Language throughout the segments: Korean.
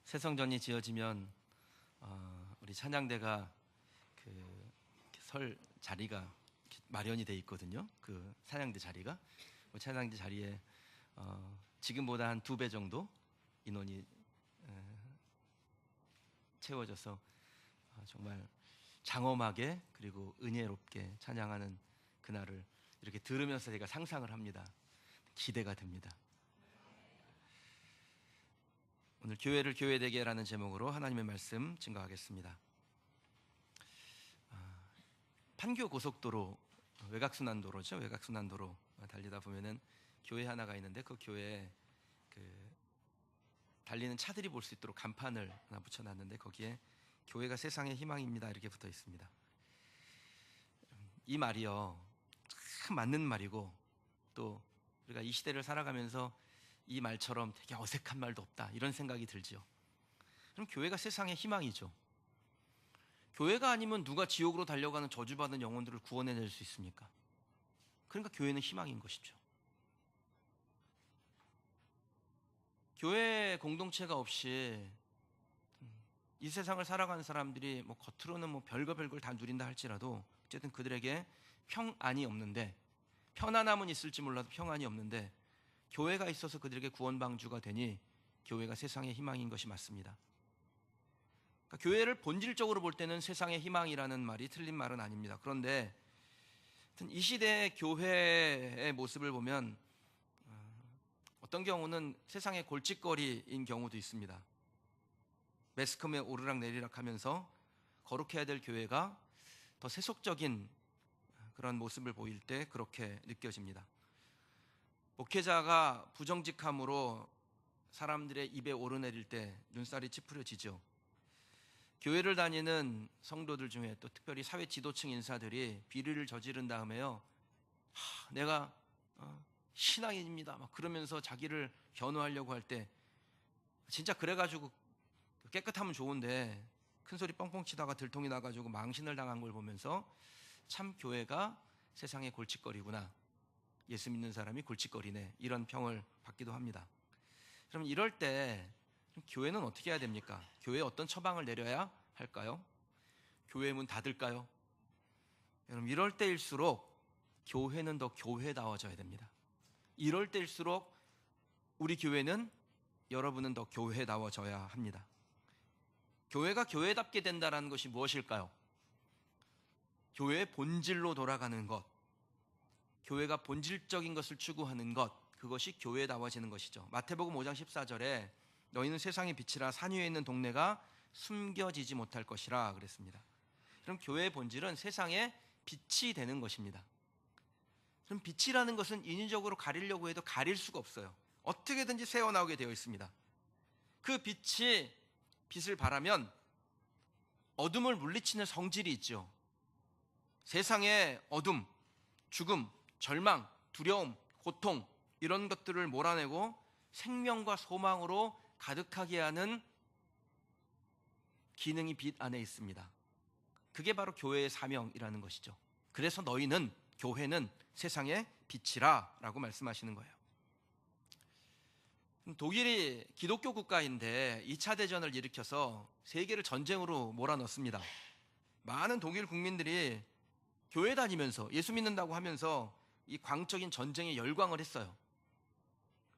새 성전이 지어지면 우리 찬양대가 설 자리가 마련이 돼 있거든요. 그 찬양대 자리가 찬양대 자리에 지금보다 한 2배 정도 인원이 채워져서 정말 장엄하게 그리고 은혜롭게 찬양하는 그날을 이렇게 들으면서 제가 상상을 합니다. 기대가 됩니다. 오늘 교회를 교회되게라는 제목으로 하나님의 말씀 증거하겠습니다. 판교 고속도로 외곽순환도로죠. 외곽순환도로 달리다 보면은 교회 하나가 있는데 그 교회에 달리는 차들이 볼 수 있도록 간판을 하나 붙여놨는데 거기에 교회가 세상의 희망입니다 이렇게 붙어 있습니다. 이 말이요 참 맞는 말이고 또 우리가 이 시대를 살아가면서 이 말처럼 되게 어색한 말도 없다 이런 생각이 들지요. 그럼 교회가 세상의 희망이죠. 교회가 아니면 누가 지옥으로 달려가는 저주받은 영혼들을 구원해낼 수 있습니까? 그러니까 교회는 희망인 것이죠. 교회 공동체가 없이 이 세상을 살아가는 사람들이 겉으로는 별거 별걸 다 누린다 할지라도 어쨌든 그들에게 평안이 없는데, 편안함은 있을지 몰라도 평안이 없는데 교회가 있어서 그들에게 구원방주가 되니 교회가 세상의 희망인 것이 맞습니다. 그러니까 교회를 본질적으로 볼 때는 세상의 희망이라는 말이 틀린 말은 아닙니다. 그런데 이 시대의 교회의 모습을 보면 어떤 경우는 세상의 골칫거리인 경우도 있습니다. 매스컴에 오르락내리락 하면서 거룩해야 될 교회가 더 세속적인 그런 모습을 보일 때 그렇게 느껴집니다. 목회자가 부정직함으로 사람들의 입에 오르내릴 때 눈살이 찌푸려지죠. 교회를 다니는 성도들 중에 또 특별히 사회 지도층 인사들이 비리를 저지른 다음에요, 내가 신앙인입니다 막 그러면서 자기를 변호하려고 할 때 진짜 그래가지고 깨끗하면 좋은데 큰소리 뻥뻥 치다가 들통이 나가지고 망신을 당한 걸 보면서 참 교회가 세상의 골칫거리구나, 예수 믿는 사람이 골칫거리네, 이런 평을 받기도 합니다. 그럼 이럴 때 교회는 어떻게 해야 됩니까? 교회에 어떤 처방을 내려야 할까요? 교회 문 닫을까요? 여러분, 이럴 때일수록 교회는 더 교회다워져야 됩니다. 이럴 때일수록 우리 교회는, 여러분은 더 교회다워져야 합니다. 교회가 교회답게 된다는 것이 무엇일까요? 교회의 본질로 돌아가는 것, 교회가 본질적인 것을 추구하는 것, 그것이 교회다워지는 것이죠. 마태복음 5장 14절에 너희는 세상의 빛이라 산 위에 있는 동네가 숨겨지지 못할 것이라 그랬습니다. 그럼 교회의 본질은 세상의 빛이 되는 것입니다. 그럼 빛이라는 것은 인위적으로 가리려고 해도 가릴 수가 없어요. 어떻게든지 새어나오게 되어 있습니다. 그 빛이 빛을 발하면 어둠을 물리치는 성질이 있죠. 세상의 어둠, 죽음, 절망, 두려움, 고통, 이런 것들을 몰아내고 생명과 소망으로 가득하게 하는 기능이 빛 안에 있습니다. 그게 바로 교회의 사명이라는 것이죠. 그래서 너희는, 교회는 세상의 빛이라 라고 말씀하시는 거예요. 독일이 기독교 국가인데 2차 대전을 일으켜서 세계를 전쟁으로 몰아넣습니다. 많은 독일 국민들이 교회 다니면서 예수 믿는다고 하면서 이 광적인 전쟁에 열광을 했어요.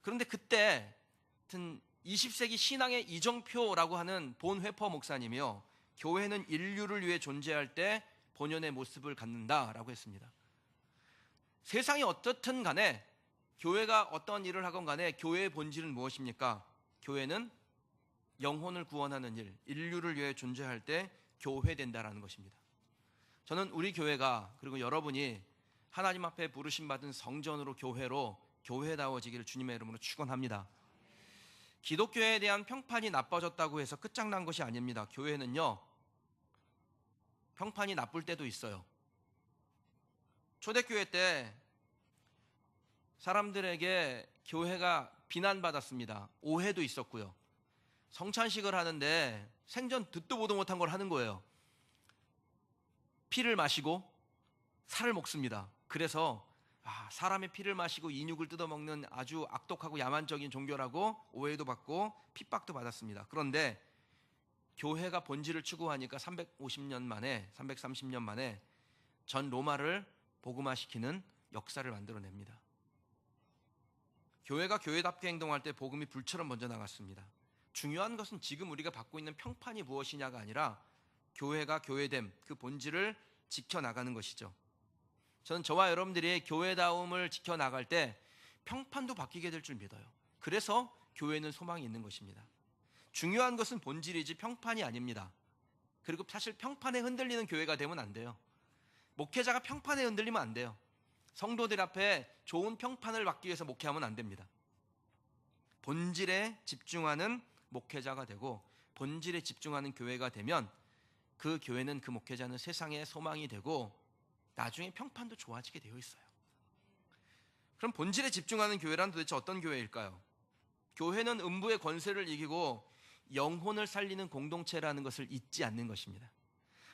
그런데 그때 20세기 신앙의 이정표라고 하는 본 회퍼 목사님이요, 교회는 인류를 위해 존재할 때 본연의 모습을 갖는다라고 했습니다. 세상이 어떻든 간에, 교회가 어떤 일을 하건 간에 교회의 본질은 무엇입니까? 교회는 영혼을 구원하는 일, 인류를 위해 존재할 때 교회된다라는 것입니다. 저는 우리 교회가, 그리고 여러분이 하나님 앞에 부르심받은 성전으로, 교회로 교회다워지기를 주님의 이름으로 축원합니다. 기독교에 대한 평판이 나빠졌다고 해서 끝장난 것이 아닙니다. 교회는요, 평판이 나쁠 때도 있어요. 초대교회 때 사람들에게 교회가 비난받았습니다. 오해도 있었고요. 성찬식을 하는데 생전 듣도 보도 못한 걸 하는 거예요. 피를 마시고 살을 먹습니다. 그래서 사람의 피를 마시고 인육을 뜯어먹는 아주 악독하고 야만적인 종교라고 오해도 받고 핍박도 받았습니다. 그런데 교회가 본질을 추구하니까 350년 만에 330년 만에 전 로마를 복음화시키는 역사를 만들어냅니다. 교회가 교회답게 행동할 때 복음이 불처럼 먼저 나갔습니다. 중요한 것은 지금 우리가 받고 있는 평판이 무엇이냐가 아니라 교회가 교회됨, 그 본질을 지켜나가는 것이죠. 저는 저와 여러분들이 교회다움을 지켜나갈 때 평판도 바뀌게 될 줄 믿어요. 그래서 교회는 소망이 있는 것입니다. 중요한 것은 본질이지 평판이 아닙니다. 그리고 사실 평판에 흔들리는 교회가 되면 안 돼요. 목회자가 평판에 흔들리면 안 돼요. 성도들 앞에 좋은 평판을 받기 위해서 목회하면 안 됩니다. 본질에 집중하는 목회자가 되고 본질에 집중하는 교회가 되면 그 교회는, 그 목회자는 세상의 소망이 되고 나중에 평판도 좋아지게 되어 있어요. 그럼 본질에 집중하는 교회란 도대체 어떤 교회일까요? 교회는 음부의 권세를 이기고 영혼을 살리는 공동체라는 것을 잊지 않는 것입니다.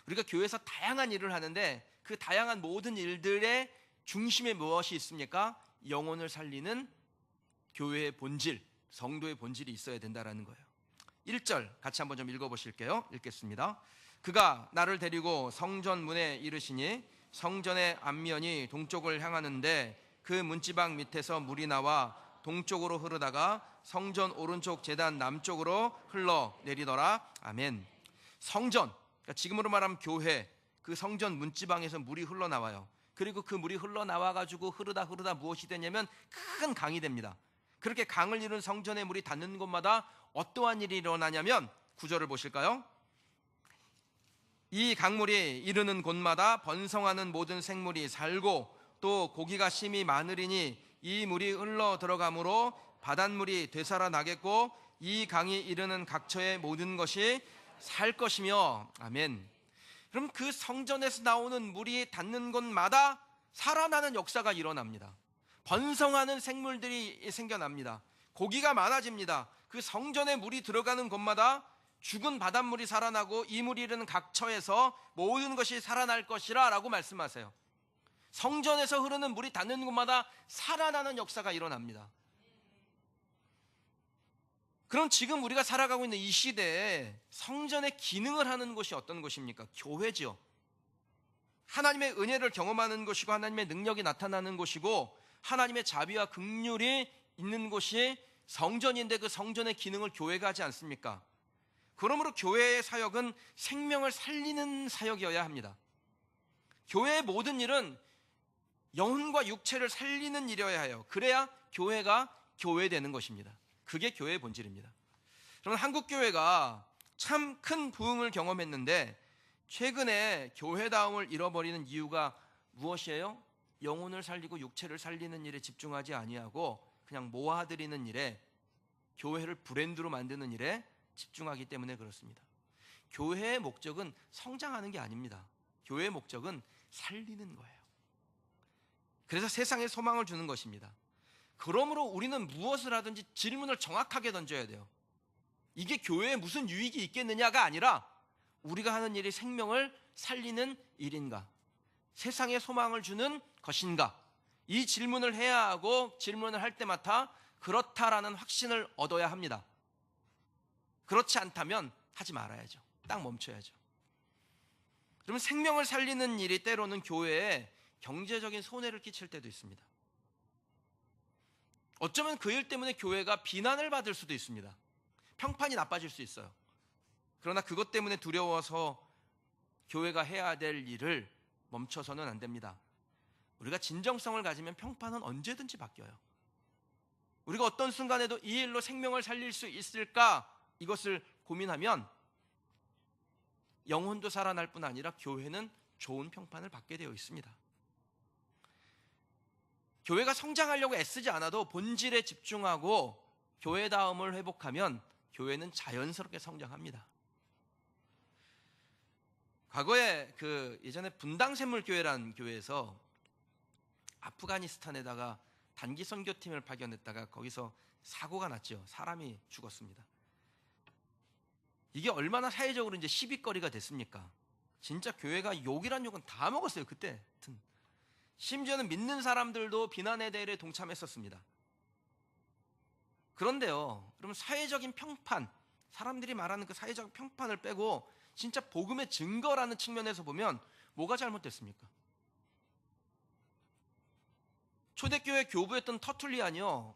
우리가 교회에서 다양한 일을 하는데 그 다양한 모든 일들의 중심에 무엇이 있습니까? 영혼을 살리는 교회의 본질, 성도의 본질이 있어야 된다는 거예요. 1절 같이 한번 좀 읽어보실게요. 읽겠습니다. 그가 나를 데리고 성전 문에 이르시니 성전의 앞면이 동쪽을 향하는데 그 문지방 밑에서 물이 나와 동쪽으로 흐르다가 성전 오른쪽 제단 남쪽으로 흘러내리더라. 아멘. 성전, 그러니까 지금으로 말하면 교회, 그 성전 문지방에서 물이 흘러나와요. 그리고 그 물이 흘러나와가지고 흐르다 무엇이 되냐면 큰 강이 됩니다. 그렇게 강을 이룬 성전의 물이 닿는 곳마다 어떠한 일이 일어나냐면 9절을 보실까요? 이 강물이 이르는 곳마다 번성하는 모든 생물이 살고 또 고기가 심히 많으리니 이 물이 흘러 들어가므로 바닷물이 되살아나겠고 이 강이 이르는 각처의 모든 것이 살 것이며. 아멘. 그럼 그 성전에서 나오는 물이 닿는 곳마다 살아나는 역사가 일어납니다. 번성하는 생물들이 생겨납니다. 고기가 많아집니다. 그 성전에 물이 들어가는 곳마다 죽은 바닷물이 살아나고 이 물이 이르는 각처에서 모든 것이 살아날 것이라 라고 말씀하세요. 성전에서 흐르는 물이 닿는 곳마다 살아나는 역사가 일어납니다. 그럼 지금 우리가 살아가고 있는 이 시대에 성전의 기능을 하는 곳이 어떤 곳입니까? 교회죠. 하나님의 은혜를 경험하는 곳이고 하나님의 능력이 나타나는 곳이고 하나님의 자비와 긍휼이 있는 곳이 성전인데 그 성전의 기능을 교회가 하지 않습니까? 그러므로 교회의 사역은 생명을 살리는 사역이어야 합니다. 교회의 모든 일은 영혼과 육체를 살리는 일이어야 해요. 그래야 교회가 교회되는 것입니다. 그게 교회의 본질입니다. 여러분, 한국 교회가 참 큰 부흥을 경험했는데 최근에 교회다움을 잃어버리는 이유가 무엇이에요? 영혼을 살리고 육체를 살리는 일에 집중하지 아니하고 그냥 모아드리는 일에, 교회를 브랜드로 만드는 일에 집중하기 때문에 그렇습니다. 교회의 목적은 성장하는 게 아닙니다. 교회의 목적은 살리는 거예요. 그래서 세상에 소망을 주는 것입니다. 그러므로 우리는 무엇을 하든지 질문을 정확하게 던져야 돼요. 이게 교회에 무슨 유익이 있겠느냐가 아니라 우리가 하는 일이 생명을 살리는 일인가, 세상에 소망을 주는 것인가, 이 질문을 해야 하고 질문을 할 때마다 그렇다라는 확신을 얻어야 합니다. 그렇지 않다면 하지 말아야죠. 딱 멈춰야죠. 그러면 생명을 살리는 일이 때로는 교회에 경제적인 손해를 끼칠 때도 있습니다. 어쩌면 그 일 때문에 교회가 비난을 받을 수도 있습니다. 평판이 나빠질 수 있어요. 그러나 그것 때문에 두려워서 교회가 해야 될 일을 멈춰서는 안 됩니다. 우리가 진정성을 가지면 평판은 언제든지 바뀌어요. 우리가 어떤 순간에도 이 일로 생명을 살릴 수 있을까, 이것을 고민하면 영혼도 살아날 뿐 아니라 교회는 좋은 평판을 받게 되어 있습니다. 교회가 성장하려고 애쓰지 않아도 본질에 집중하고 교회다움을 회복하면 교회는 자연스럽게 성장합니다. 과거에 예전에 분당샘물교회라는 교회에서 아프가니스탄에다가 단기 선교팀을 파견했다가 거기서 사고가 났죠. 사람이 죽었습니다. 이게 얼마나 사회적으로 이제 시비거리가 됐습니까? 진짜 교회가 욕이란 욕은 다 먹었어요. 그때. 심지어는 믿는 사람들도 비난의 대열에 동참했었습니다. 그런데요, 여러분, 사회적인 평판, 사람들이 말하는 그 사회적 평판을 빼고 진짜 복음의 증거라는 측면에서 보면 뭐가 잘못됐습니까? 초대교회 교부였던 터툴리안이요,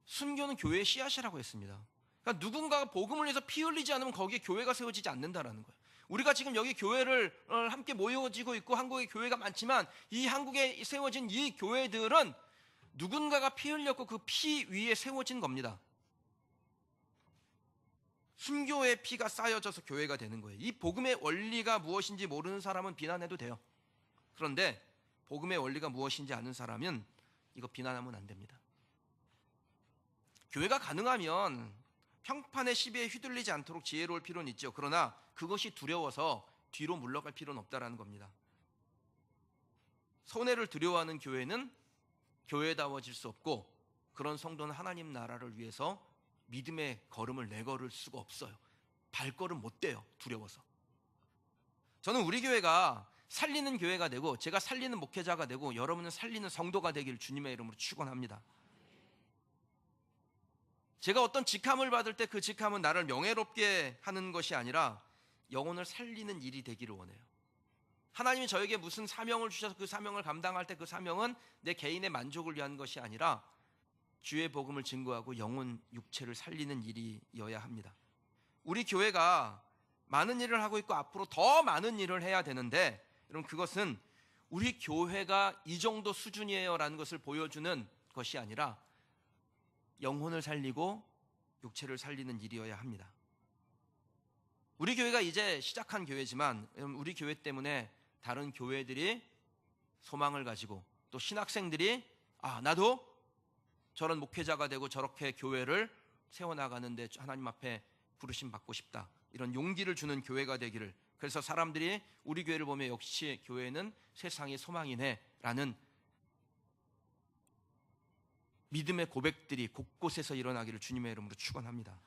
순교는 교회의 씨앗이라고 했습니다. 그러니까 누군가가 복음을 위해서 피 흘리지 않으면 거기에 교회가 세워지지 않는다라는 거예요. 우리가 지금 여기 교회를 함께 모여지고 있고 한국에 교회가 많지만 이 한국에 세워진 이 교회들은 누군가가 피 흘렸고 그 피 위에 세워진 겁니다. 순교의 피가 쌓여져서 교회가 되는 거예요. 이 복음의 원리가 무엇인지 모르는 사람은 비난해도 돼요. 그런데 복음의 원리가 무엇인지 아는 사람은 이거 비난하면 안 됩니다. 교회가 가능하면 평판의 시비에 휘둘리지 않도록 지혜로울 필요는 있죠. 그러나 그것이 두려워서 뒤로 물러갈 필요는 없다라는 겁니다. 손해를 두려워하는 교회는 교회다워질 수 없고, 그런 성도는 하나님 나라를 위해서 믿음의 걸음을 내걸을 수가 없어요. 발걸음 못 떼요, 두려워서. 저는 우리 교회가 살리는 교회가 되고 제가 살리는 목회자가 되고 여러분은 살리는 성도가 되기를 주님의 이름으로 축원합니다. 제가 어떤 직함을 받을 때 그 직함은 나를 명예롭게 하는 것이 아니라 영혼을 살리는 일이 되기를 원해요. 하나님이 저에게 무슨 사명을 주셔서 그 사명을 감당할 때 그 사명은 내 개인의 만족을 위한 것이 아니라 주의 복음을 증거하고 영혼 육체를 살리는 일이어야 합니다. 우리 교회가 많은 일을 하고 있고 앞으로 더 많은 일을 해야 되는데, 여러분, 그것은 우리 교회가 이 정도 수준이에요 라는 것을 보여주는 것이 아니라 영혼을 살리고 육체를 살리는 일이어야 합니다. 우리 교회가 이제 시작한 교회지만 우리 교회 때문에 다른 교회들이 소망을 가지고 또 신학생들이 나도 저런 목회자가 되고 저렇게 교회를 세워나가는데 하나님 앞에 부르심 받고 싶다, 이런 용기를 주는 교회가 되기를, 그래서 사람들이 우리 교회를 보면 역시 교회는 세상의 소망이네 라는 믿음의 고백들이 곳곳에서 일어나기를 주님의 이름으로 축원합니다.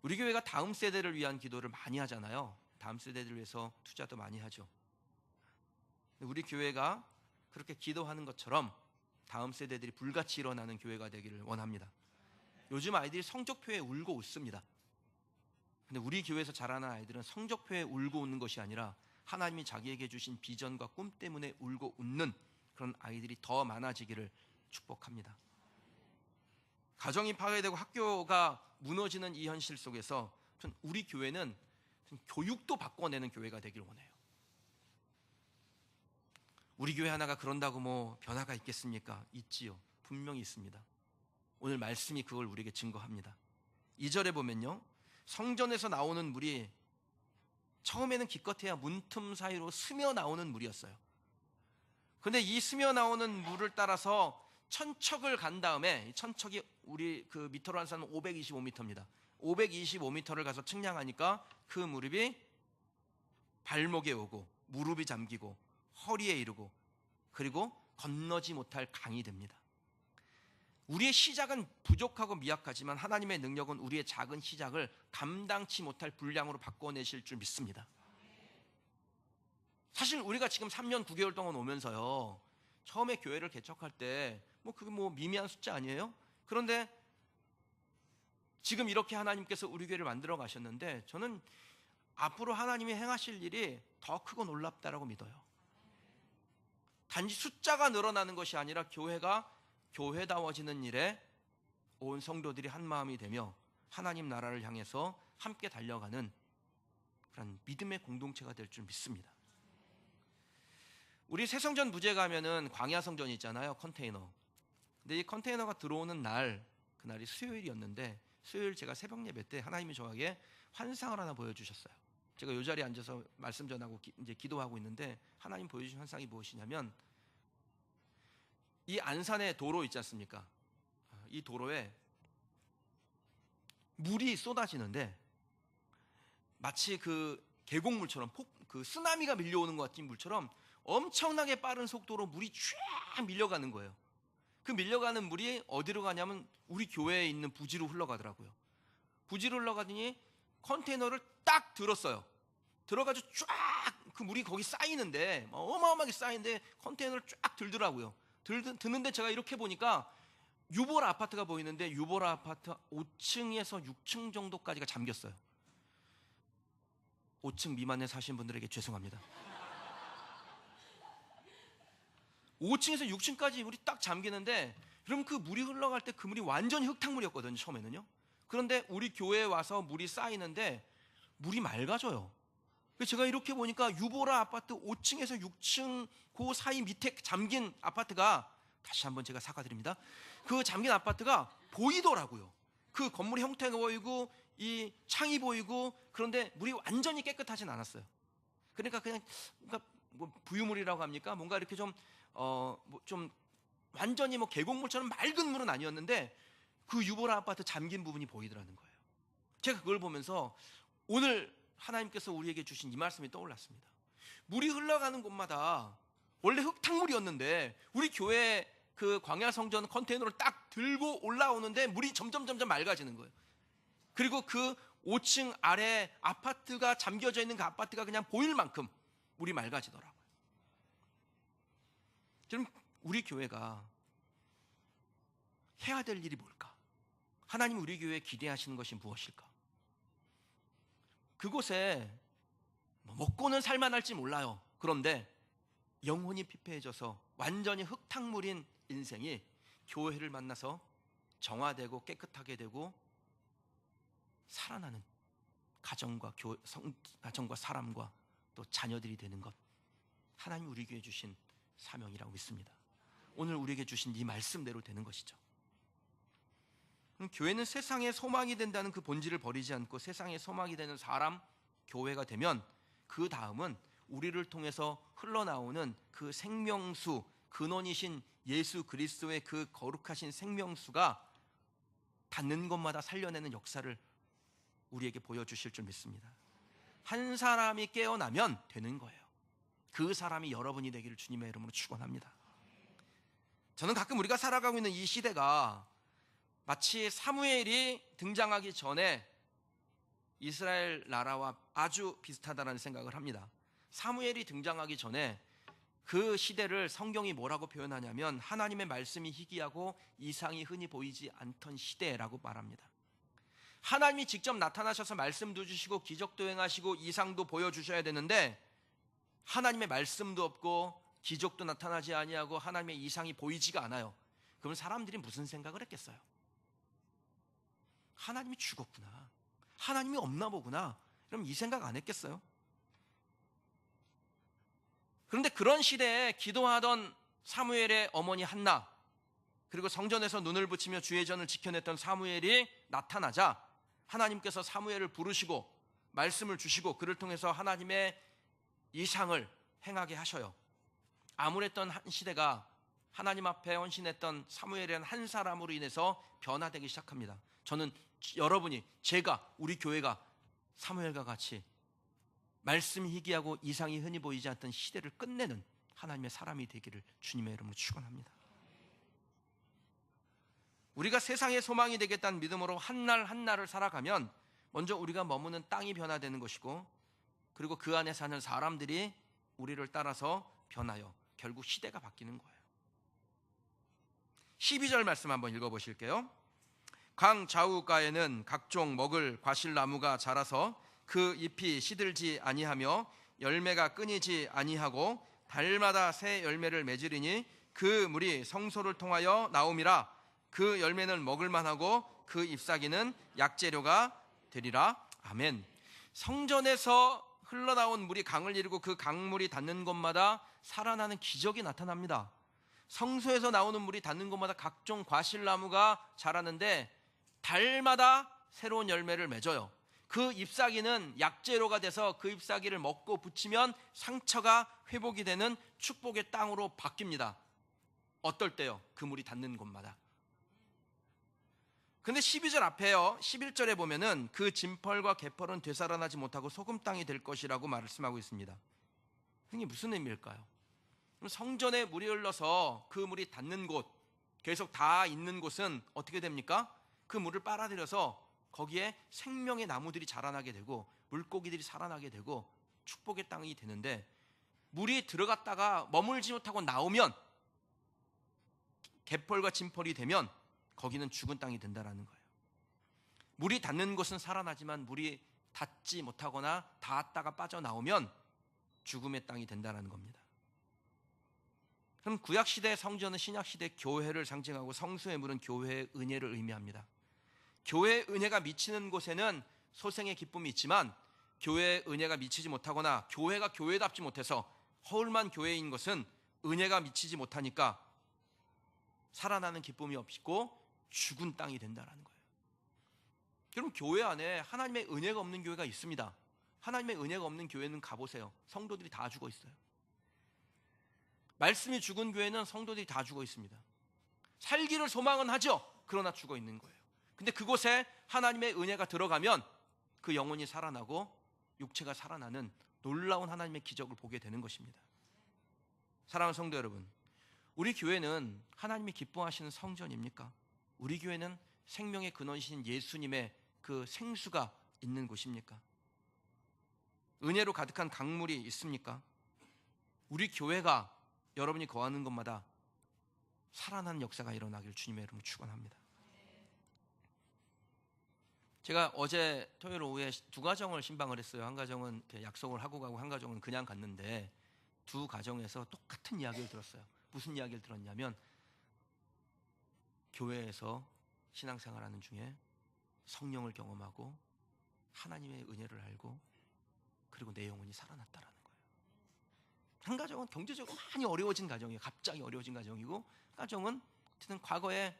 우리 교회가 다음 세대를 위한 기도를 많이 하잖아요. 다음 세대들을 위해서 투자도 많이 하죠. 우리 교회가 그렇게 기도하는 것처럼 다음 세대들이 불같이 일어나는 교회가 되기를 원합니다. 요즘 아이들이 성적표에 울고 웃습니다. 근데 우리 교회에서 자라는 아이들은 성적표에 울고 웃는 것이 아니라 하나님이 자기에게 주신 비전과 꿈 때문에 울고 웃는 그런 아이들이 더 많아지기를 축복합니다. 가정이 파괴되고 학교가 무너지는 이 현실 속에서 우리 교회는 교육도 바꿔내는 교회가 되기를 원해요. 우리 교회 하나가 그런다고 뭐 변화가 있겠습니까? 있지요. 분명히 있습니다. 오늘 말씀이 그걸 우리에게 증거합니다. 2절에 보면요, 성전에서 나오는 물이 처음에는 기껏해야 문틈 사이로 스며 나오는 물이었어요. 그런데 이 스며 나오는 물을 따라서 천척을 간 다음에, 천척이 우리 그 미터로 환산은 525m입니다. 525m를 가서 측량하니까 그 무릎이 발목에 오고 무릎이 잠기고 허리에 이르고 그리고 건너지 못할 강이 됩니다. 우리의 시작은 부족하고 미약하지만 하나님의 능력은 우리의 작은 시작을 감당치 못할 분량으로 바꿔내실 줄 믿습니다. 사실 우리가 지금 3년 9개월 동안 오면서요, 처음에 교회를 개척할 때 그게 미미한 숫자 아니에요? 그런데 지금 이렇게 하나님께서 우리 교회를 만들어 가셨는데 저는 앞으로 하나님이 행하실 일이 더 크고 놀랍다라고 믿어요. 단지 숫자가 늘어나는 것이 아니라 교회가 교회다워지는 일에 온 성도들이 한 마음이 되며 하나님 나라를 향해서 함께 달려가는 그런 믿음의 공동체가 될 줄 믿습니다. 우리 새성전 부재 가면은 광야성전이 있잖아요, 컨테이너. 근데 이 컨테이너가 들어오는 날, 그날이 수요일이었는데 수요일 제가 새벽 예배 때 하나님이 저에게 환상을 하나 보여주셨어요. 제가 이 자리에 앉아서 말씀 전하고 이제 기도하고 있는데 하나님 보여주신 환상이 무엇이냐면, 이 안산의 도로 있지 않습니까? 이 도로에 물이 쏟아지는데 마치 그 계곡물처럼 그 쓰나미가 밀려오는 것 같은 물처럼 엄청나게 빠른 속도로 물이 쫙 밀려가는 거예요. 그 밀려가는 물이 어디로 가냐면 우리 교회에 있는 부지로 흘러가더라고요. 부지로 흘러가더니 컨테이너를 딱 들었어요. 들어가지고 쫙 그 물이 거기 쌓이는데 어마어마하게 쌓이는데 컨테이너를 쫙 들더라고요. 드는데 제가 이렇게 보니까 유보라 아파트가 보이는데 유보라 아파트 5층에서 6층 정도까지가 잠겼어요. 5층 미만에 사신 분들에게 죄송합니다. 5층에서 6층까지 물이 딱 잠기는데, 그럼 그 물이 흘러갈 때 그 물이 완전히 흙탕물이었거든요, 처음에는요. 그런데 우리 교회에 와서 물이 쌓이는데 물이 맑아져요. 그래서 제가 이렇게 보니까 유보라 아파트 5층에서 6층 그 사이 밑에 잠긴 아파트가, 다시 한번 제가 사과드립니다, 그 잠긴 아파트가 보이더라고요. 그 건물의 형태가 보이고 이 창이 보이고, 그런데 물이 완전히 깨끗하진 않았어요. 그러니까 그냥 뭐 부유물이라고 합니까? 뭔가 이렇게 좀 완전히 뭐 계곡물처럼 맑은 물은 아니었는데 그 유보라 아파트 잠긴 부분이 보이더라는 거예요. 제가 그걸 보면서 오늘 하나님께서 우리에게 주신 이 말씀이 떠올랐습니다. 물이 흘러가는 곳마다 원래 흙탕물이었는데 우리 교회 그 광야 성전 컨테이너를 딱 들고 올라오는데 물이 점점 맑아지는 거예요. 그리고 그 5층 아래 아파트가 잠겨져 있는 그 아파트가 그냥 보일 만큼 물이 맑아지더라고요. 그럼 우리 교회가 해야 될 일이 뭘까? 하나님 우리 교회에 기대하시는 것이 무엇일까? 그곳에 먹고는 살만할지 몰라요. 그런데 영혼이 피폐해져서 완전히 흙탕물인 인생이 교회를 만나서 정화되고 깨끗하게 되고 살아나는 가정과 사람과 또 자녀들이 되는 것, 하나님 우리 교회에 주신 사명이라고 믿습니다. 오늘 우리에게 주신 이 말씀대로 되는 것이죠. 교회는 세상의 소망이 된다는 그 본질을 버리지 않고 세상의 소망이 되는 사람, 교회가 되면 그 다음은 우리를 통해서 흘러나오는 그 생명수, 근원이신 예수 그리스도의 그 거룩하신 생명수가 닿는 곳마다 살려내는 역사를 우리에게 보여주실 줄 믿습니다. 한 사람이 깨어나면 되는 거예요. 그 사람이 여러분이 되기를 주님의 이름으로 축원합니다. 저는 가끔 우리가 살아가고 있는 이 시대가 마치 사무엘이 등장하기 전에 이스라엘 나라와 아주 비슷하다는 생각을 합니다. 사무엘이 등장하기 전에 그 시대를 성경이 뭐라고 표현하냐면 하나님의 말씀이 희귀하고 이상이 흔히 보이지 않던 시대라고 말합니다. 하나님이 직접 나타나셔서 말씀도 주시고 기적도 행하시고 이상도 보여주셔야 되는데 하나님의 말씀도 없고 기적도 나타나지 아니하고 하나님의 이상이 보이지가 않아요. 그럼 사람들이 무슨 생각을 했겠어요? 하나님이 죽었구나, 하나님이 없나 보구나, 그럼 이 생각 안 했겠어요? 그런데 그런 시대에 기도하던 사무엘의 어머니 한나, 그리고 성전에서 눈을 붙이며 주의 전을 지켜냈던 사무엘이 나타나자 하나님께서 사무엘을 부르시고 말씀을 주시고 그를 통해서 하나님의 이상을 행하게 하셔요. 암울했던 한 시대가 하나님 앞에 헌신했던 사무엘이라는 한 사람으로 인해서 변화되기 시작합니다. 저는 여러분이, 제가, 우리 교회가 사무엘과 같이 말씀이 희귀하고 이상이 흔히 보이지 않던 시대를 끝내는 하나님의 사람이 되기를 주님의 이름으로 축원합니다. 우리가 세상의 소망이 되겠다는 믿음으로 한날 한날을 살아가면 먼저 우리가 머무는 땅이 변화되는 것이고, 그리고 그 안에 사는 사람들이 우리를 따라서 변하여 결국 시대가 바뀌는 거예요. 12절 말씀 한번 읽어보실게요. 강 좌우가에는 각종 먹을 과실나무가 자라서 그 잎이 시들지 아니하며 열매가 끊이지 아니하고 달마다 새 열매를 맺으리니 그 물이 성소를 통하여 나옴이라. 그 열매는 먹을만하고 그 잎사귀는 약재료가 되리라. 아멘. 성전에서 흘러나온 물이 강을 이루고 그 강물이 닿는 곳마다 살아나는 기적이 나타납니다. 성소에서 나오는 물이 닿는 곳마다 각종 과실나무가 자라는데 달마다 새로운 열매를 맺어요. 그 잎사귀는 약재료가 돼서 그 잎사귀를 먹고 붙이면 상처가 회복이 되는 축복의 땅으로 바뀝니다. 어떨 때요? 그 물이 닿는 곳마다. 근데 12절 앞에요, 11절에 보면은 그 진펄과 개펄은 되살아나지 못하고 소금 땅이 될 것이라고 말씀하고 있습니다. 이게 무슨 의미일까요? 그럼 성전에 물이 흘러서 그 물이 닿는 곳, 계속 닿아 있는 곳은 어떻게 됩니까? 그 물을 빨아들여서 거기에 생명의 나무들이 자라나게 되고 물고기들이 살아나게 되고 축복의 땅이 되는데, 물이 들어갔다가 머물지 못하고 나오면, 갯벌과 진펄이 되면 거기는 죽은 땅이 된다라는 거예요. 물이 닿는 곳은 살아나지만 물이 닿지 못하거나 닿았다가 빠져나오면 죽음의 땅이 된다는 겁니다. 그럼 구약시대의 성전은 신약시대 교회를 상징하고 성수의 물은 교회의 은혜를 의미합니다. 교회의 은혜가 미치는 곳에는 소생의 기쁨이 있지만, 교회의 은혜가 미치지 못하거나 교회가 교회답지 못해서 허울만 교회인 것은 은혜가 미치지 못하니까 살아나는 기쁨이 없고 죽은 땅이 된다는 거예요. 그럼 교회 안에 하나님의 은혜가 없는 교회가 있습니다. 하나님의 은혜가 없는 교회는 가보세요. 성도들이 다 죽어 있어요. 말씀이 죽은 교회는 성도들이 다 죽어 있습니다. 살기를 소망은 하죠. 그러나 죽어 있는 거예요. 근데 그곳에 하나님의 은혜가 들어가면 그 영혼이 살아나고 육체가 살아나는 놀라운 하나님의 기적을 보게 되는 것입니다. 사랑하는 성도 여러분, 우리 교회는 하나님이 기뻐하시는 성전입니까? 우리 교회는 생명의 근원이신 예수님의 그 생수가 있는 곳입니까? 은혜로 가득한 강물이 있습니까? 우리 교회가 여러분이 거하는 곳마다 살아나는 역사가 일어나길 주님의 이름으로 축원합니다. 제가 어제 토요일 오후에 두 가정을 신방을 했어요. 한 가정은 약속을 하고 가고 한 가정은 그냥 갔는데, 두 가정에서 똑같은 이야기를 들었어요. 무슨 이야기를 들었냐면, 교회에서 신앙생활하는 중에 성령을 경험하고 하나님의 은혜를 알고 그리고 내 영혼이 살아났다라는 거예요. 한 가정은 경제적으로 많이 어려워진 가정이에요. 갑자기 어려워진 가정이고, 한 가정은 어쨌든 과거에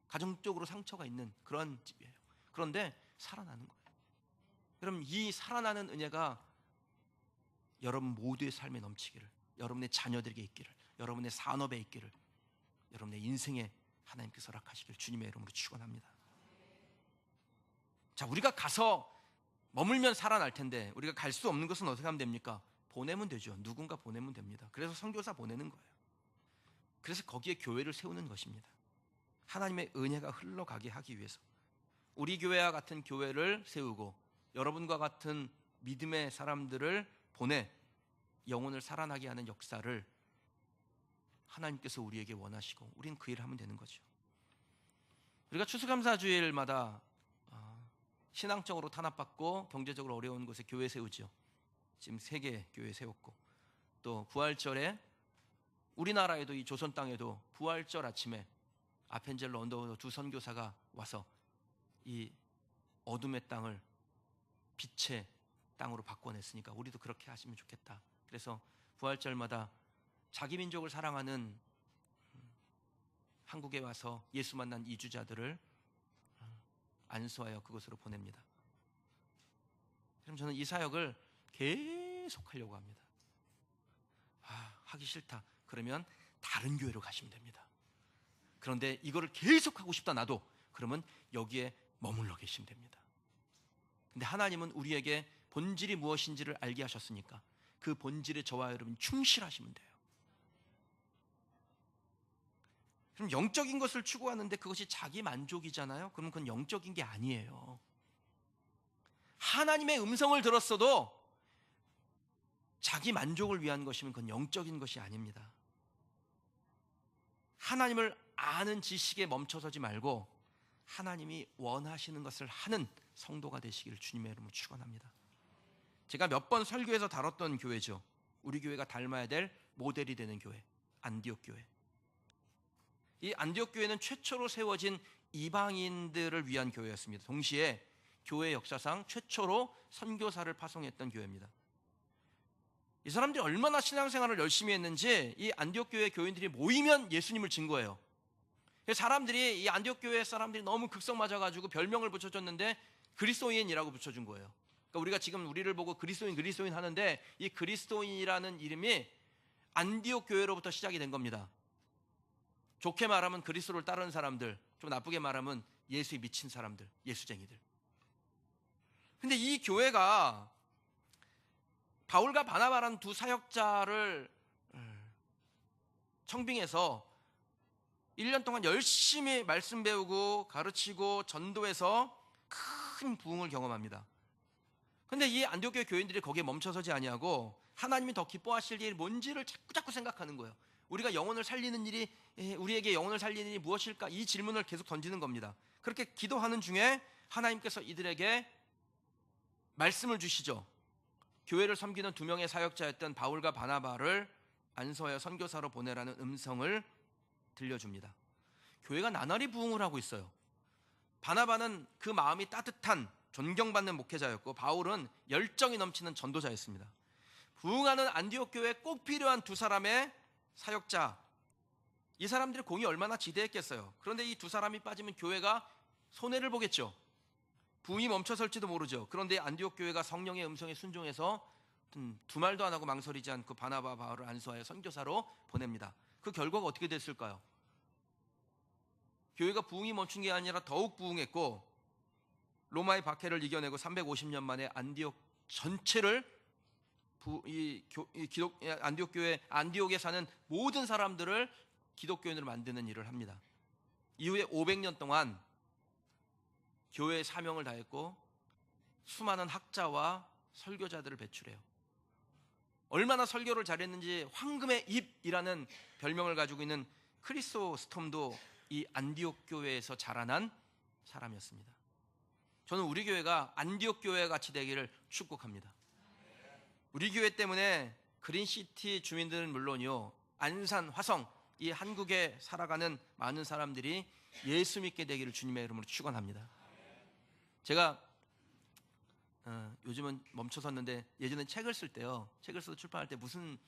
가정적으로 상처가 있는 그런 집이에요. 그런데 살아나는 거예요. 그럼 이 살아나는 은혜가 여러분 모두의 삶에 넘치기를, 여러분의 자녀들에게 있기를, 여러분의 산업에 있기를, 여러분의 인생에 하나님께서 허락하시길 주님의 이름으로 축원합니다. 자, 우리가 가서 머물면 살아날 텐데 우리가 갈 수 없는 것은 어떻게 하면 됩니까? 보내면 되죠. 누군가 보내면 됩니다. 그래서 선교사 보내는 거예요. 그래서 거기에 교회를 세우는 것입니다. 하나님의 은혜가 흘러가게 하기 위해서 우리 교회와 같은 교회를 세우고 여러분과 같은 믿음의 사람들을 보내 영혼을 살아나게 하는 역사를 하나님께서 우리에게 원하시고 우리는 그 일을 하면 되는 거죠. 우리가 추수감사주일마다 신앙적으로 탄압받고 경제적으로 어려운 곳에 교회 세우죠. 지금 3개 교회 세웠고, 또 부활절에 우리나라에도 이 조선 땅에도 부활절 아침에 아펜젤러 언더우드 두 선교사가 와서 이 어둠의 땅을 빛의 땅으로 바꿔냈으니까 우리도 그렇게 하시면 좋겠다. 그래서 부활절마다 자기 민족을 사랑하는 한국에 와서 예수 만난 이주자들을 안수하여 그곳으로 보냅니다. 그럼 저는 이 사역을 계속 하려고 합니다. 하기 싫다. 그러면 다른 교회로 가시면 됩니다. 그런데 이거를 계속 하고 싶다 나도, 그러면 여기에 머물러 계시면 됩니다. 근데 하나님은 우리에게 본질이 무엇인지를 알게 하셨으니까 그 본질에 저와 여러분이 충실하시면 돼요. 그럼 영적인 것을 추구하는데 그것이 자기 만족이잖아요. 그러면 그건 영적인 게 아니에요. 하나님의 음성을 들었어도 자기 만족을 위한 것이면 그건 영적인 것이 아닙니다. 하나님을 아는 지식에 멈춰서지 말고 하나님이 원하시는 것을 하는 성도가 되시기를 주님의 이름으로 축원합니다. 제가 몇 번 설교에서 다뤘던 교회죠. 우리 교회가 닮아야 될 모델이 되는 교회, 안디옥 교회. 이 안디옥 교회는 최초로 세워진 이방인들을 위한 교회였습니다. 동시에 교회 역사상 최초로 선교사를 파송했던 교회입니다. 이 사람들이 얼마나 신앙생활을 열심히 했는지 이 안디옥 교회 교인들이 모이면 예수님을 증거해요. 사람들이 이 안디옥 교회 사람들이 너무 극성 맞아가지고 별명을 붙여줬는데 그리스도인이라고 붙여준 거예요. 그러니까 우리가 지금 우리를 보고 그리스도인 하는데 이 그리스도인이라는 이름이 안디옥 교회로부터 시작이 된 겁니다. 좋게 말하면 그리스도를 따르는 사람들, 좀 나쁘게 말하면 예수에 미친 사람들, 예수쟁이들. 근데 이 교회가 바울과 바나바라는 두 사역자를 청빙해서 1년 동안 열심히 말씀 배우고 가르치고 전도해서 큰 부흥을 경험합니다. 근데 이 안디옥 교회 교인들이 거기에 멈춰서지 아니하고 하나님이 더 기뻐하실 일이 뭔지를 자꾸 생각하는 거예요. 우리가 영혼을 살리는 일이, 우리에게 영혼을 살리는 일이 무엇일까? 이 질문을 계속 던지는 겁니다. 그렇게 기도하는 중에 하나님께서 이들에게 말씀을 주시죠. 교회를 섬기는 두 명의 사역자였던 바울과 바나바를 안서에 선교사로 보내라는 음성을 들려줍니다. 교회가 나날이 부흥을 하고 있어요. 바나바는 그 마음이 따뜻한 존경받는 목회자였고, 바울은 열정이 넘치는 전도자였습니다. 부흥하는 안디옥 교회에 꼭 필요한 두 사람의 사역자, 이 사람들의 공이 얼마나 지대했겠어요. 그런데 이 두 사람이 빠지면 교회가 손해를 보겠죠. 부흥이 멈춰설지도 모르죠. 그런데 안디옥 교회가 성령의 음성에 순종해서 두 말도 안 하고 망설이지 않고 바나바 바울을 안수하여 선교사로 보냅니다. 그 결과가 어떻게 됐을까요? 교회가 부흥이 멈춘 게 아니라 더욱 부흥했고, 로마의 박해를 이겨내고 350년 만에 안디옥 전체를 안디옥 교회, 안디옥에 사는 모든 사람들을 기독교인으로 만드는 일을 합니다. 이후에 500년 동안 교회의 사명을 다했고 수많은 학자와 설교자들을 배출해요. 얼마나 설교를 잘했는지 황금의 입이라는 별명을 가지고 있는 크리소스톰도 이 안디옥 교회에서 자라난 사람이었습니다. 저는 우리 교회가 안디옥 교회 같이 되기를 축복합니다. 우리 교회 때문에 그린시티 주민들은 물론이요, 안산, 화성, 이 한국에 살아가는 많은 사람들이 예수 믿게 되기를 주님의 이름으로 축원합니다. 제가 요즘은 멈춰섰는데, 예전에 책을 쓸 때요, 책을 써서 출판할 때 무슨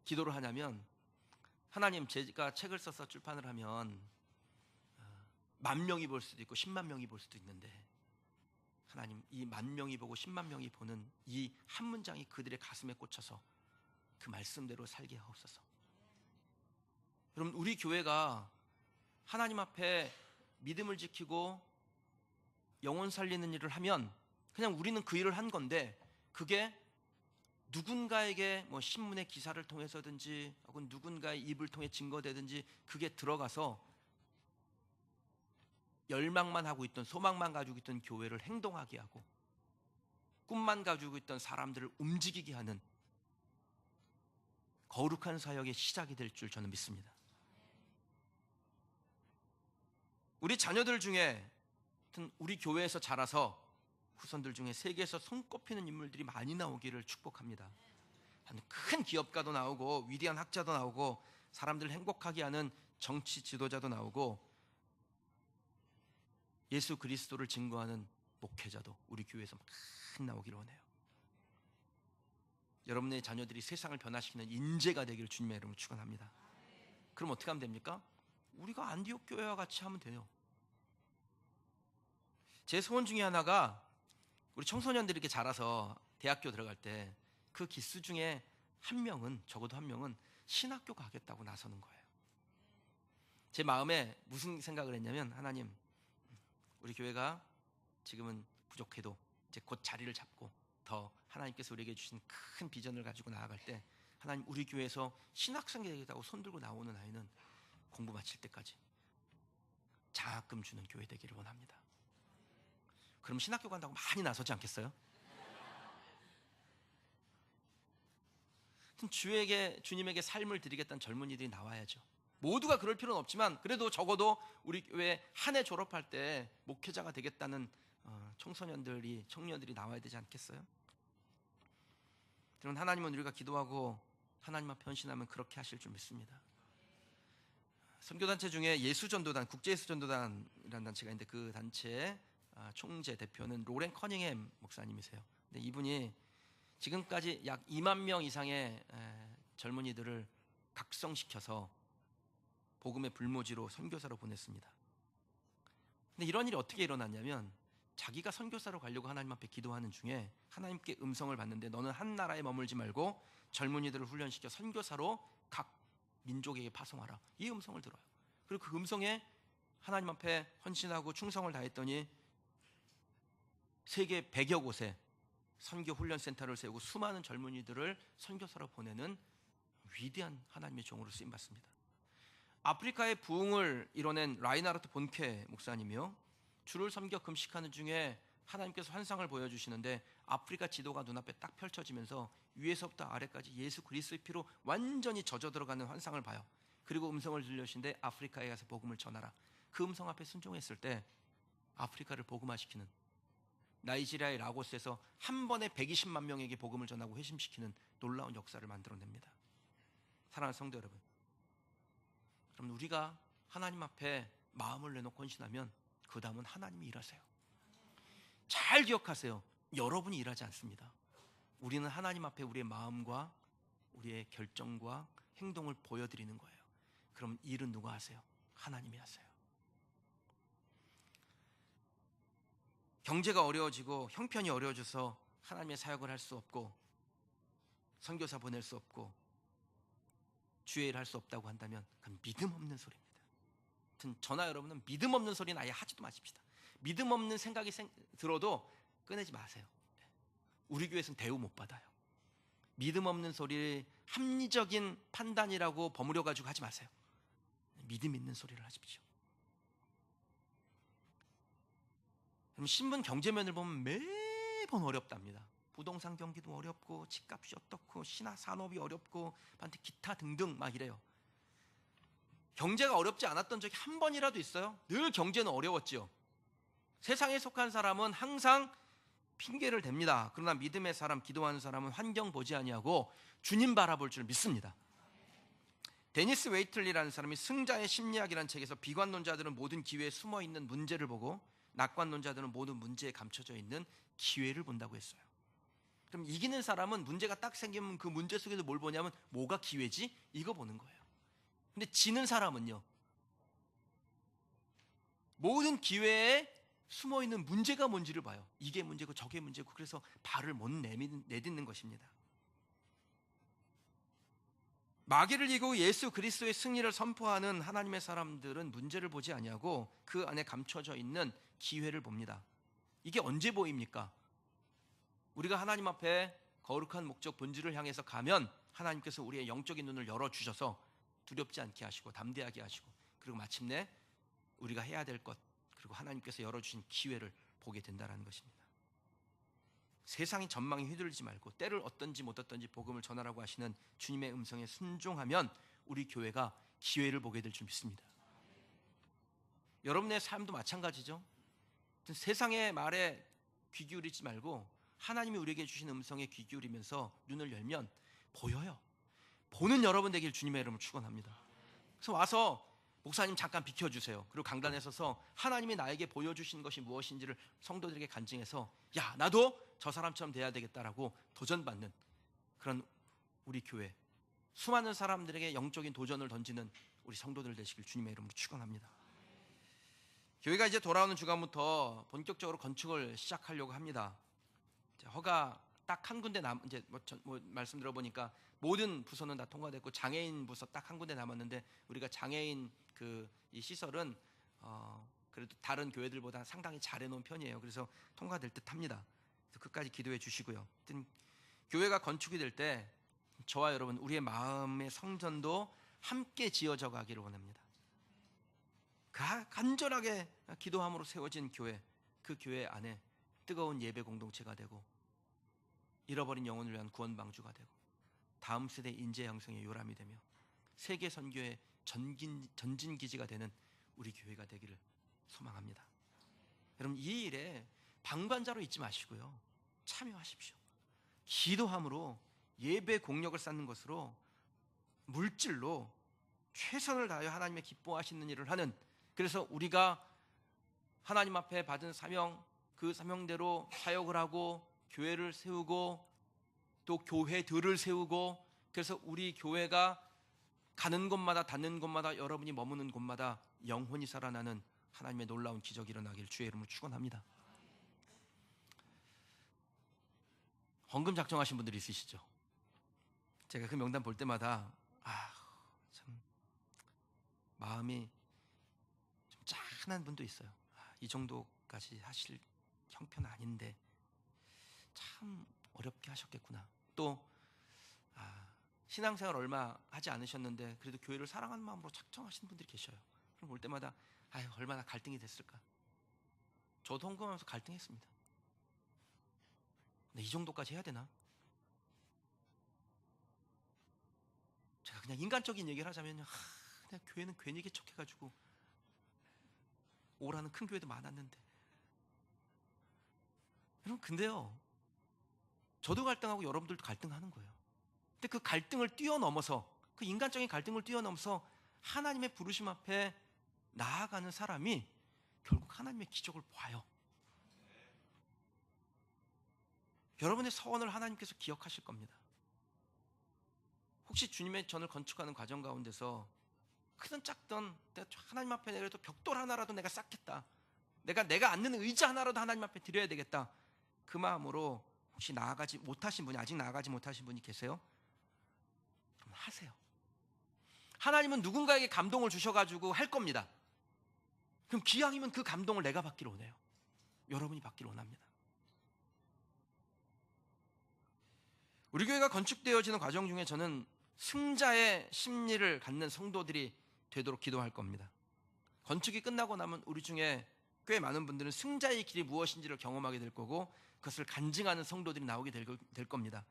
기도를 하냐면, 하나님, 제가 책을 써서 출판을 하면 10,000명이 볼 수도 있고 10만 명이 볼 수도 있는데, 하나님, 이 10,000명이 보고 10만 명이 보는 이 한 문장이 그들의 가슴에 꽂혀서 그 말씀대로 살게 하옵소서. 여러분, 우리 교회가 하나님 앞에 믿음을 지키고 영혼 살리는 일을 하면 그냥 우리는 그 일을 한 건데, 그게 누군가에게 뭐 신문의 기사를 통해서든지 혹은 누군가의 입을 통해 증거되든지 그게 들어가서 열망만 하고 있던, 소망만 가지고 있던 교회를 행동하게 하고, 꿈만 가지고 있던 사람들을 움직이게 하는 거룩한 사역의 시작이 될 줄 저는 믿습니다. 우리 자녀들 중에, 우리 교회에서 자라서 후손들 중에 세계에서 손꼽히는 인물들이 많이 나오기를 축복합니다. 큰 기업가도 나오고 위대한 학자도 나오고 사람들을 행복하게 하는 정치 지도자도 나오고 예수 그리스도를 증거하는 목회자도 우리 교회에서 많이 나오기를 원해요. 여러분의 자녀들이 세상을 변화시키는 인재가 되기를 주님의 이름으로 축원합니다. 그럼 어떻게 하면 됩니까? 우리가 안디옥 교회와 같이 하면 돼요. 제 소원 중에 하나가, 우리 청소년들이 이렇게 자라서 대학교 들어갈 때 그 기수 중에 한 명은, 적어도 한 명은 신학교 가겠다고 나서는 거예요. 제 마음에 무슨 생각을 했냐면, 하나님, 우리 교회가 지금은 부족해도 이제 곧 자리를 잡고 더 하나님께서 우리에게 주신 큰 비전을 가지고 나아갈 때, 하나님, 우리 교회에서 신학생이 되겠다고 손들고 나오는 아이는 공부 마칠 때까지 장학금 주는 교회 되기를 원합니다. 그럼 신학교 간다고 많이 나서지 않겠어요? 주님에게 삶을 드리겠다는 젊은이들이 나와야죠. 모두가 그럴 필요는 없지만 그래도 적어도 우리 교회 한 해 졸업할 때 목회자가 되겠다는 청년들이 나와야 되지 않겠어요? 그럼 하나님은 우리가 기도하고 하나님 앞에 헌신하면 그렇게 하실 줄 믿습니다. 선교단체 중에 예수전도단, 국제예수전도단이라는 단체가 있는데, 그 단체의 총재 대표는 로렌 커닝햄 목사님이세요. 근데 이분이 지금까지 약 2만 명 이상의 젊은이들을 각성시켜서 복음의 불모지로 선교사로 보냈습니다. 근데 이런 일이 어떻게 일어났냐면, 자기가 선교사로 가려고 하나님 앞에 기도하는 중에 하나님께 음성을 받는데, 너는 한 나라에 머물지 말고 젊은이들을 훈련시켜 선교사로 각 민족에게 파송하라, 이 음성을 들어요. 그리고 그 음성에 하나님 앞에 헌신하고 충성을 다했더니 세계 100여 곳에 선교 훈련센터를 세우고 수많은 젊은이들을 선교사로 보내는 위대한 하나님의 종으로 쓰임받습니다. 아프리카의 부흥을 이뤄낸 라이나르트 본케 목사님이요, 주를 섬겨 금식하는 중에 하나님께서 환상을 보여주시는데 아프리카 지도가 눈앞에 딱 펼쳐지면서 위에서부터 아래까지 예수 그리스도의 피로 완전히 젖어 들어가는 환상을 봐요. 그리고 음성을 들려주시는데 아프리카에 가서 복음을 전하라. 그 음성 앞에 순종했을 때 아프리카를 복음화시키는, 나이지리아의 라고스에서 한 번에 120만 명에게 복음을 전하고 회심시키는 놀라운 역사를 만들어냅니다. 사랑하는 성도 여러분, 그럼 우리가 하나님 앞에 마음을 내놓고 헌신하면 그 다음은 하나님이 일하세요. 잘 기억하세요. 여러분이 일하지 않습니다. 우리는 하나님 앞에 우리의 마음과 우리의 결정과 행동을 보여드리는 거예요. 그럼 일은 누가 하세요? 하나님이 하세요. 경제가 어려워지고 형편이 어려워져서 하나님의 사역을 할 수 없고 선교사 보낼 수 없고 주의 일을 할 수 없다고 한다면 그건 믿음 없는 소리입니다. 저나 여러분은 믿음 없는 소리는 아예 하지도 마십시다. 믿음 없는 생각이 들어도 꺼내지 마세요. 우리 교회에서는 대우 못 받아요. 믿음 없는 소리를 합리적인 판단이라고 버무려 가지고 하지 마세요. 믿음 있는 소리를 하십시오. 그럼 신분 경제면을 보면 매번 어렵답니다. 부동산 경기도 어렵고 집값이 어떻고 신화 산업이 어렵고 반대 기타 등등 막 이래요. 경제가 어렵지 않았던 적이 한 번이라도 있어요? 늘 경제는 어려웠죠. 세상에 속한 사람은 항상 핑계를 댑니다. 그러나 믿음의 사람, 기도하는 사람은 환경 보지 아니하고 주님 바라볼 줄 믿습니다. 데니스 웨이틀리라는 사람이 승자의 심리학이라는 책에서 비관론자들은 모든 기회에 숨어있는 문제를 보고 낙관론자들은 모든 문제에 감춰져 있는 기회를 본다고 했어요. 그럼 이기는 사람은 문제가 딱 생기면 그 문제 속에서 뭘 보냐면 뭐가 기회지? 이거 보는 거예요. 근데 지는 사람은요, 모든 기회에 숨어있는 문제가 뭔지를 봐요. 이게 문제고 저게 문제고, 그래서 발을 못 내딛는 것입니다. 마귀를 이기고 예수 그리스도의 승리를 선포하는 하나님의 사람들은 문제를 보지 아니하고 그 안에 감춰져 있는 기회를 봅니다. 이게 언제 보입니까? 우리가 하나님 앞에 거룩한 목적 본질을 향해서 가면 하나님께서 우리의 영적인 눈을 열어주셔서 두렵지 않게 하시고 담대하게 하시고, 그리고 마침내 우리가 해야 될 것, 그리고 하나님께서 열어주신 기회를 보게 된다는 것입니다. 세상이 전망에 휘둘리지 말고 때를 어떤지 못 어떤지 복음을 전하라고 하시는 주님의 음성에 순종하면 우리 교회가 기회를 보게 될 줄 믿습니다. 여러분의 삶도 마찬가지죠. 세상의 말에 귀 기울이지 말고 하나님이 우리에게 주신 음성에 귀 기울이면서 눈을 열면 보여요. 보는 여러분 되길 주님의 이름으로 축원합니다. 그래서 와서 목사님 잠깐 비켜주세요. 그리고 강단에 서서 하나님이 나에게 보여주신 것이 무엇인지를 성도들에게 간증해서 야, 나도 저 사람처럼 돼야 되겠다라고 도전받는 그런 우리 교회, 수많은 사람들에게 영적인 도전을 던지는 우리 성도들 되시길 주님의 이름으로 축원합니다. 교회가 이제 돌아오는 주간부터 본격적으로 건축을 시작하려고 합니다. 허가 딱 한 군데 이제 말씀 들어보니까 모든 부서는 다 통과됐고 장애인 부서 딱 한 군데 남았는데, 우리가 장애인 이 시설은 그래도 다른 교회들보다 상당히 잘 해놓은 편이에요. 그래서 통과될 듯합니다. 그래서 끝까지 기도해 주시고요. 교회가 건축이 될 때 저와 여러분 우리의 마음의 성전도 함께 지어져 가기를 원합니다. 간절하게 기도함으로 세워진 교회, 그 교회 안에 뜨거운 예배 공동체가 되고 잃어버린 영혼을 위한 구원 방주가 되고 다음 세대 인재 양성의 요람이 되며 세계 선교의 전진 기지가 되는 우리 교회가 되기를 소망합니다. 여러분 이 일에 방관자로 있지 마시고요, 참여하십시오. 기도함으로 예배 공력을 쌓는 것으로 물질로 최선을 다하여 하나님의 기뻐하시는 일을 하는, 그래서 우리가 하나님 앞에 받은 사명, 그 사명대로 사역을 하고 교회를 세우고 또 교회들을 세우고, 그래서 우리 교회가 가는 곳마다 닿는 곳마다 여러분이 머무는 곳마다 영혼이 살아나는 하나님의 놀라운 기적이 일어나기를 주의 이름으로 축원합니다. 헌금 작정하신 분들이 있으시죠? 제가 그 명단 볼 때마다 참 마음이 좀 짠한 분도 있어요. 이 정도까지 하실 형편 아닌데 참 어렵게 하셨겠구나. 또 신앙생활 얼마 하지 않으셨는데 그래도 교회를 사랑하는 마음으로 작정하시는 분들이 계셔요. 그럼 볼 때마다 얼마나 갈등이 됐을까. 저도 헌금하면서 갈등했습니다. 근데 이 정도까지 해야 되나? 제가 그냥 인간적인 얘기를 하자면요, 그냥 교회는 괜히 개척해가지고 오라는 큰 교회도 많았는데. 여러분, 근데요, 저도 갈등하고 여러분들도 갈등하는 거예요. 근데 그 갈등을 뛰어넘어서, 그 인간적인 갈등을 뛰어넘어서 하나님의 부르심 앞에 나아가는 사람이 결국 하나님의 기적을 봐요. 여러분의 서원을 하나님께서 기억하실 겁니다. 혹시 주님의 전을 건축하는 과정 가운데서 크든 작든 내가 하나님 앞에 내려도 벽돌 하나라도 내가 쌓겠다, 내가 앉는 의자 하나라도 하나님 앞에 드려야 되겠다, 그 마음으로 혹시 나아가지 못하신 분이, 아직 나아가지 못하신 분이 계세요? 그럼 하세요. 하나님은 누군가에게 감동을 주셔가지고 할 겁니다. 그럼 기왕이면 그 감동을 내가 받기를 원해요. 여러분이 받기를 원합니다. 우리 교회가 건축되어지는 과정 중에 저는 승자의 심리를 갖는 성도들이 되도록 기도할 겁니다. 건축이 끝나고 나면 우리 중에 꽤 많은 분들은 승자의 길이 무엇인지를 경험하게 될 거고, 그것을 간증하는 성도들이 나오게 될 겁니다.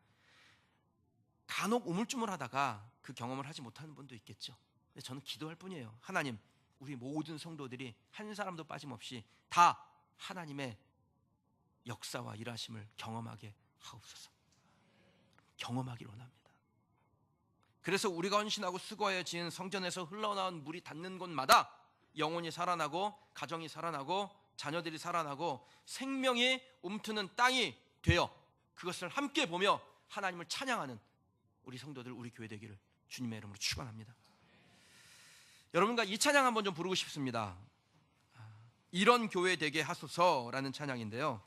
간혹 우물쭈물하다가 그 경험을 하지 못하는 분도 있겠죠. 근데 저는 기도할 뿐이에요. 하나님, 우리 모든 성도들이 한 사람도 빠짐없이 다 하나님의 역사와 일하심을 경험하게 하옵소서. 경험하기를 원합니다. 그래서 우리가 헌신하고 수고하여 지은 성전에서 흘러나온 물이 닿는 곳마다 영혼이 살아나고, 가정이 살아나고, 자녀들이 살아나고, 생명이 움트는 땅이 되어 그것을 함께 보며 하나님을 찬양하는 우리 성도들, 우리 교회 되기를 주님의 이름으로 축원합니다. 여러분과 이 찬양 한번 좀 부르고 싶습니다. 이런 교회 되게 하소서라는 찬양인데요,